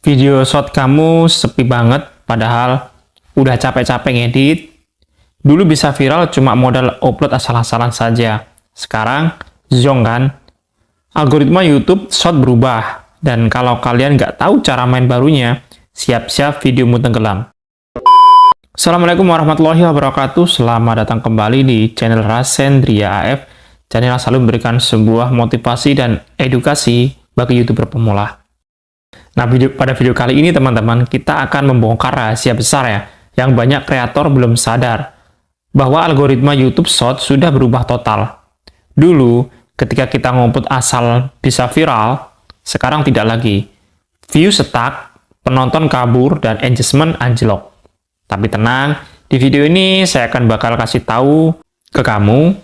Video short kamu sepi banget, padahal udah capek-capek ngedit. Dulu bisa viral cuma modal upload asal-asalan saja. Sekarang, zong kan? Algoritma YouTube short berubah. Dan kalau kalian nggak tahu cara main barunya, siap-siap videomu tenggelam. Assalamualaikum warahmatullahi wabarakatuh. Selamat datang kembali di channel Rasendria AF. Channel yang selalu memberikan sebuah motivasi dan edukasi bagi YouTuber pemula. Nah, pada video kali ini teman-teman, kita akan membongkar rahasia besar ya, yang banyak kreator belum sadar, bahwa algoritma YouTube Short sudah berubah total. Dulu, ketika kita ngumpet asal bisa viral, sekarang tidak lagi. View stuck, penonton kabur, dan engagement anjlok. Tapi tenang, di video ini saya akan bakal kasih tahu ke kamu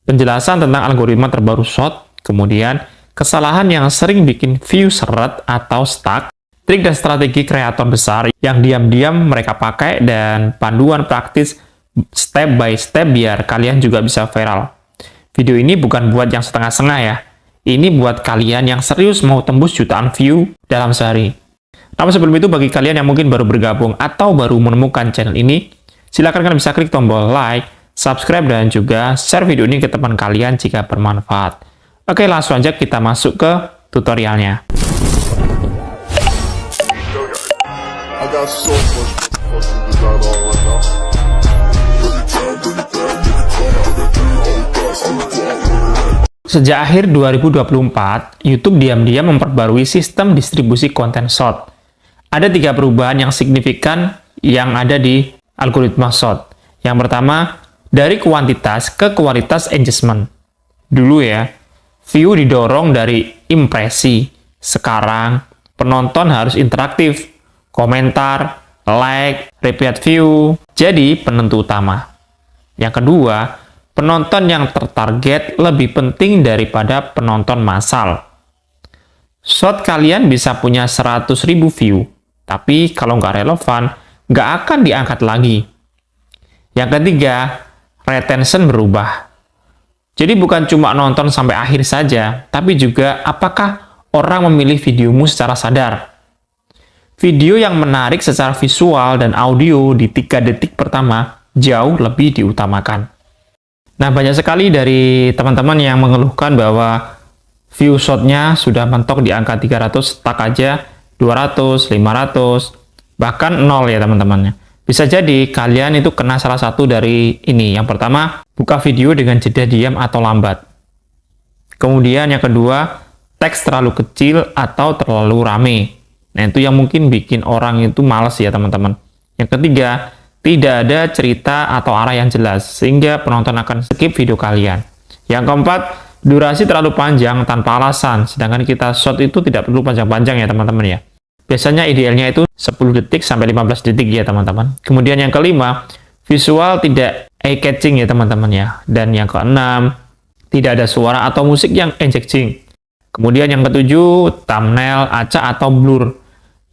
penjelasan tentang algoritma terbaru Short, kemudian kesalahan yang sering bikin view seret atau stuck, trik dan strategi kreator besar yang diam-diam mereka pakai, dan panduan praktis step by step biar kalian juga bisa viral. Video ini bukan buat yang setengah-setengah ya, ini buat kalian yang serius mau tembus jutaan view dalam sehari. Namun sebelum itu, bagi kalian yang mungkin baru bergabung atau baru menemukan channel ini, silakan kalian bisa klik tombol like, subscribe, dan juga share video ini ke teman kalian jika bermanfaat. Oke, langsung aja kita masuk ke tutorialnya. Sejak akhir 2024, YouTube diam-diam memperbarui sistem distribusi konten short. Ada 3 perubahan yang signifikan yang ada di algoritma short. Yang pertama, dari kuantitas ke kualitas engagement. Dulu ya, view didorong dari impresi. Sekarang, penonton harus interaktif, komentar, like, repeat view, jadi penentu utama. Yang kedua, penonton yang tertarget lebih penting daripada penonton massal. Short kalian bisa punya 100.000 view, tapi kalau nggak relevan, nggak akan diangkat lagi. Yang ketiga, retention berubah. Jadi bukan cuma nonton sampai akhir saja, tapi juga apakah orang memilih videomu secara sadar. Video yang menarik secara visual dan audio di 3 detik pertama jauh lebih diutamakan. Nah, banyak sekali dari teman-teman yang mengeluhkan bahwa view short-nya sudah mentok di angka 300, stuck aja 200, 500, bahkan 0 ya teman-temannya. Bisa jadi kalian itu kena salah satu dari ini. Yang pertama, buka video dengan jeda diam atau lambat. Kemudian yang kedua, teks terlalu kecil atau terlalu rame. Nah, itu yang mungkin bikin orang itu males ya teman-teman. Yang ketiga, tidak ada cerita atau arah yang jelas, sehingga penonton akan skip video kalian. Yang keempat, durasi terlalu panjang tanpa alasan, sedangkan kita short itu tidak perlu panjang-panjang ya teman-teman ya. Biasanya idealnya itu 10 detik sampai 15 detik ya teman-teman. Kemudian yang kelima, visual tidak eye-catching ya teman-teman ya. Dan yang keenam, tidak ada suara atau musik yang engaging. Kemudian yang ketujuh, thumbnail, acak atau blur.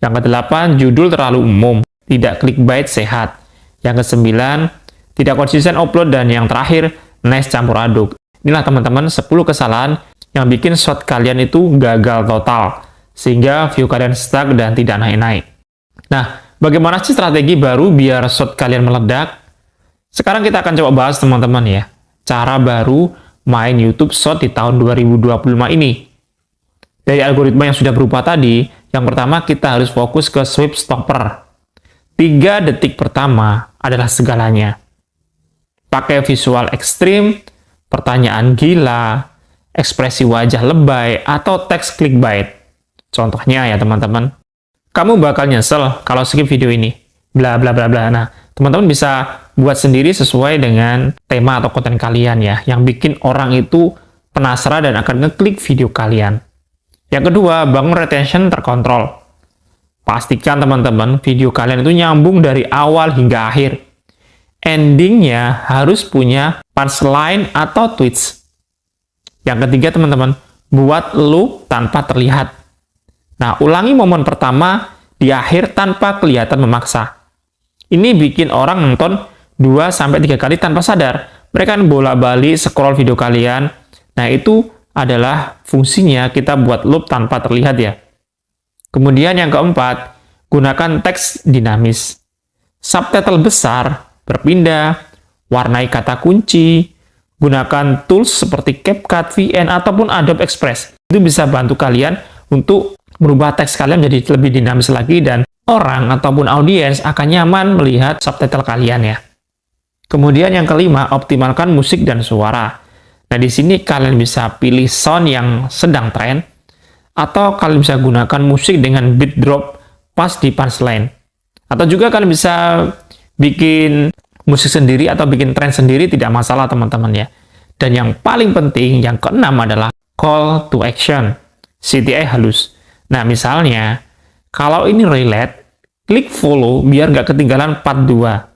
Yang kedelapan, judul terlalu umum, tidak clickbait sehat. Yang kesembilan, tidak konsisten upload. Dan yang terakhir, nice campur aduk. Inilah teman-teman 10 kesalahan yang bikin short kalian itu gagal total, sehingga view kalian stuck dan tidak naik-naik. Nah, bagaimana sih strategi baru biar short kalian meledak? Sekarang kita akan coba bahas teman-teman ya, cara baru main YouTube Short di tahun 2025 ini. Dari algoritma yang sudah berubah tadi, yang pertama kita harus fokus ke swipe stopper. 3 detik pertama adalah segalanya. Pakai visual ekstrim, pertanyaan gila, ekspresi wajah lebay, atau teks clickbait. Contohnya ya teman-teman, kamu bakal nyesel kalau skip video ini, bla bla bla bla. Nah, teman-teman bisa buat sendiri sesuai dengan tema atau konten kalian ya, yang bikin orang itu penasaran dan akan ngeklik video kalian. Yang kedua, bangun retention terkontrol. Pastikan teman-teman video kalian itu nyambung dari awal hingga akhir. Endingnya harus punya punchline atau twist. Yang ketiga teman-teman, buat loop tanpa terlihat. Nah, ulangi momen pertama di akhir tanpa kelihatan memaksa. Ini bikin orang nonton 2-3 kali tanpa sadar. Mereka kan bolak-balik scroll video kalian. Nah, itu adalah fungsinya kita buat loop tanpa terlihat ya. Kemudian yang keempat, gunakan teks dinamis. Subtitle besar, berpindah, warnai kata kunci, gunakan tools seperti CapCut, VN, ataupun Adobe Express. Itu bisa bantu kalian untuk merubah teks kalian menjadi lebih dinamis lagi dan orang ataupun audiens akan nyaman melihat subtitle kalian ya. Kemudian yang kelima, optimalkan musik dan suara. Nah, di sini kalian bisa pilih sound yang sedang tren, atau kalian bisa gunakan musik dengan beat drop pas di punchline. Atau juga kalian bisa bikin musik sendiri atau bikin tren sendiri, tidak masalah teman-teman ya. Dan yang paling penting, yang keenam adalah call to action, CTA halus. Nah, misalnya, kalau ini relate, klik follow biar nggak ketinggalan part 2.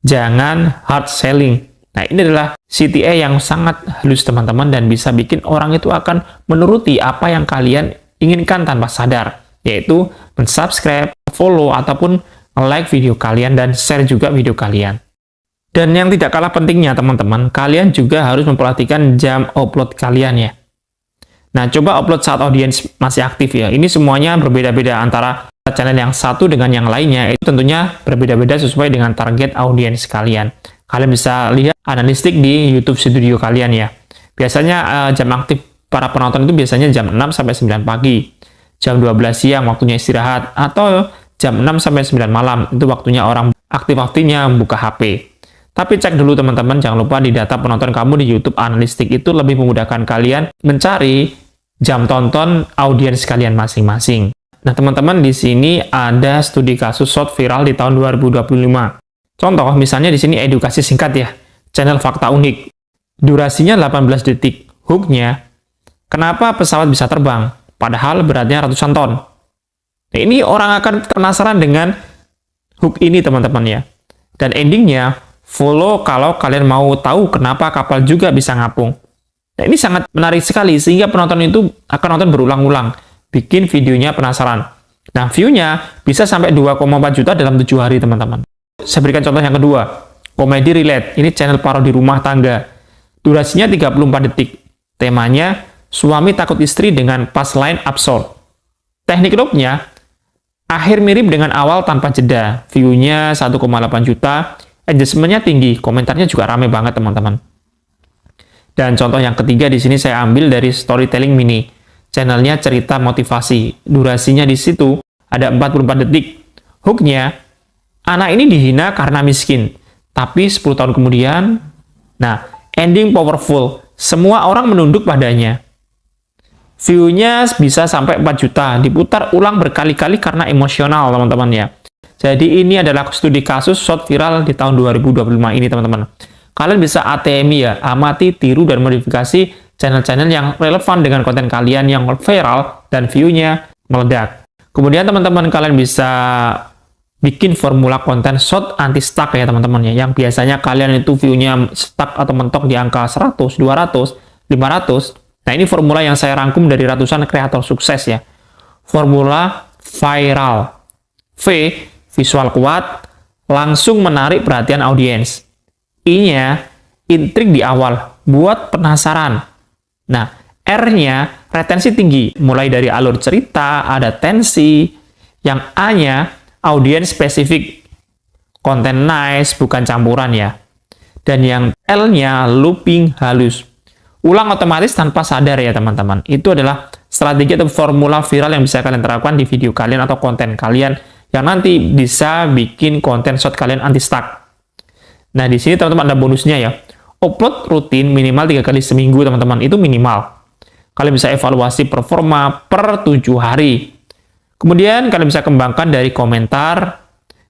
Jangan hard selling. Nah, ini adalah CTA yang sangat halus teman-teman dan bisa bikin orang itu akan menuruti apa yang kalian inginkan tanpa sadar, yaitu mensubscribe, follow, ataupun like video kalian dan share juga video kalian. Dan yang tidak kalah pentingnya teman-teman, kalian juga harus memperhatikan jam upload kalian ya. Nah, coba upload saat audiens masih aktif ya. Ini semuanya berbeda-beda antara channel yang satu dengan yang lainnya. Itu tentunya berbeda-beda sesuai dengan target audiens kalian. Kalian bisa lihat analistik di YouTube Studio kalian ya. Biasanya jam aktif para penonton itu biasanya jam 6 sampai 9 pagi. Jam 12 siang waktunya istirahat, atau jam 6 sampai 9 malam itu waktunya orang aktif-aktifnya buka HP. Tapi cek dulu teman-teman, jangan lupa di data penonton kamu di YouTube Analytics itu lebih memudahkan kalian mencari jam tonton audiens kalian masing-masing. Nah teman-teman, di sini ada studi kasus short viral di tahun 2025. Contoh, misalnya di sini edukasi singkat ya, channel fakta unik. Durasinya 18 detik. Hooknya, kenapa pesawat bisa terbang? Padahal beratnya ratusan ton. Nah, ini orang akan penasaran dengan hook ini teman-teman ya. Dan endingnya, follow kalau kalian mau tahu kenapa kapal juga bisa ngapung. Nah, ini sangat menarik sekali, sehingga penonton itu akan nonton berulang-ulang, bikin videonya penasaran. Nah, view-nya bisa sampai 2,4 juta dalam 7 hari, teman-teman. Saya berikan contoh yang kedua, komedi relate. Ini channel parodi rumah tangga. Durasinya 34 detik. Temanya, suami takut istri dengan punchline absurd. Teknik loop-nya, akhir mirip dengan awal tanpa jeda. View-nya 1,8 juta. Engagement-nya tinggi, komentarnya juga rame banget teman-teman. Dan contoh yang ketiga di sini saya ambil dari Storytelling Mini. Channelnya cerita motivasi. Durasinya di situ ada 44 detik. Hooknya, anak ini dihina karena miskin. Tapi 10 tahun kemudian, nah, ending powerful. Semua orang menunduk padanya. View-nya bisa sampai 4 juta. Diputar ulang berkali-kali karena emosional teman-teman ya. Jadi ini adalah studi kasus short viral di tahun 2025 ini teman-teman. Kalian bisa ATMI ya, amati, tiru, dan modifikasi channel-channel yang relevan dengan konten kalian yang viral dan view-nya meledak. Kemudian teman-teman kalian bisa bikin formula konten short anti-stuck ya teman-teman ya. Yang biasanya kalian itu view-nya stuck atau mentok di angka 100, 200, 500. Nah ini formula yang saya rangkum dari ratusan kreator sukses ya. Formula viral. V, visual kuat, langsung menarik perhatian audiens. I-nya, intrik di awal, buat penasaran. Nah, R-nya, retensi tinggi, mulai dari alur cerita, ada tensi. Yang A-nya, audiens spesifik, konten nice, bukan campuran ya. Dan yang L-nya, looping halus. Ulang otomatis tanpa sadar ya teman-teman. Itu adalah strategi atau formula viral yang bisa kalian terapkan di video kalian atau konten kalian yang nanti bisa bikin konten short kalian anti-stuck. Nah, di sini teman-teman ada bonusnya ya. Upload rutin minimal 3 kali seminggu, teman-teman. Itu minimal. Kalian bisa evaluasi performa per 7 hari. Kemudian, kalian bisa kembangkan dari komentar.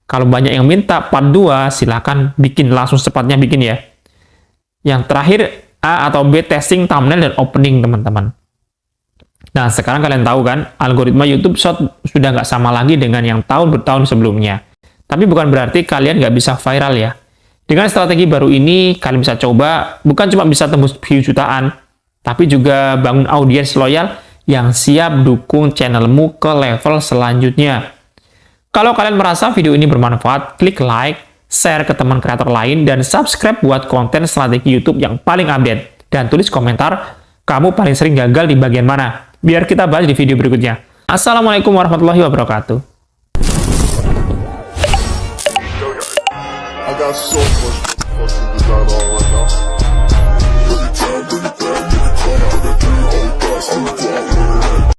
Kalau banyak yang minta part 2, silahkan bikin. Langsung cepatnya bikin ya. Yang terakhir, A atau B, testing thumbnail dan opening, teman-teman. Nah, sekarang kalian tahu kan, algoritma YouTube Short sudah nggak sama lagi dengan yang tahun-bertahun sebelumnya. Tapi bukan berarti kalian nggak bisa viral ya. Dengan strategi baru ini, kalian bisa coba, bukan cuma bisa tembus view jutaan, tapi juga bangun audiens loyal yang siap dukung channelmu ke level selanjutnya. Kalau kalian merasa video ini bermanfaat, klik like, share ke teman kreator lain, dan subscribe buat konten strategi YouTube yang paling update. Dan tulis komentar, kamu paling sering gagal di bagian mana? Biar kita bahas di video berikutnya. Assalamualaikum warahmatullahi wabarakatuh. I got so much motherfucking